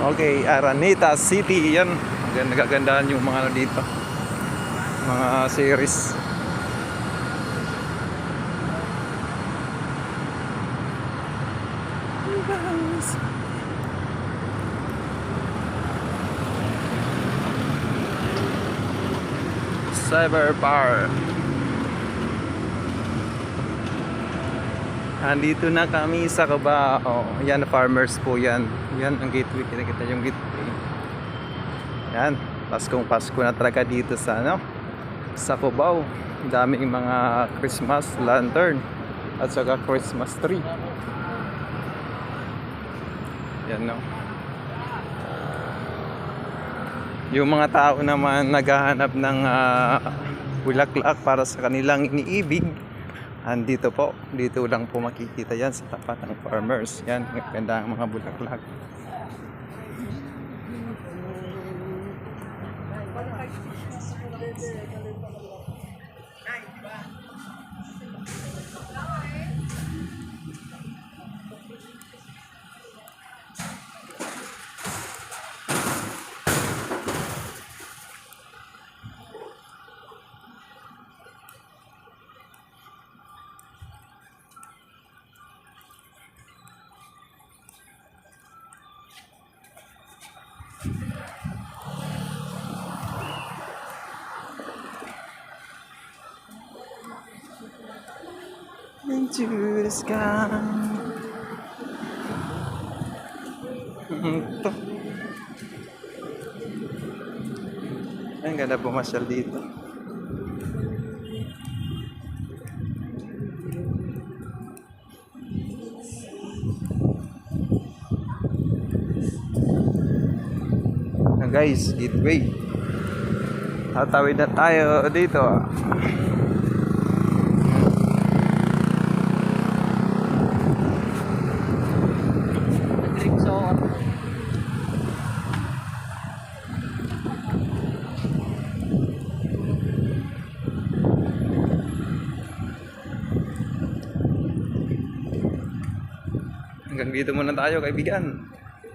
Okay, Araneta City. Yan. Nagagandaan yung mga ano dito. Mga series. Cyber Park. Andito na kami sa Cubao. Yan, farmers po yan. Yan ang gateway. Kita yung gateway. Yan. Paskong-Pasko na talaga dito sa ano, sa Cubao. Daming mga Christmas lantern at saka Christmas tree. Yan, no. Yung mga tao naman naghahanap ng bulaklak para sa kanilang iniibig, andito po, dito lang po makikita yan sa tapat ng farmers. Yan, maganda ang mga bulaklak. Into the sky. Ito. Ang ganda pumasyal dito. Guys, gateway. Tatawid na tayo dito. Hanggang dito muna tayo, kaibigan.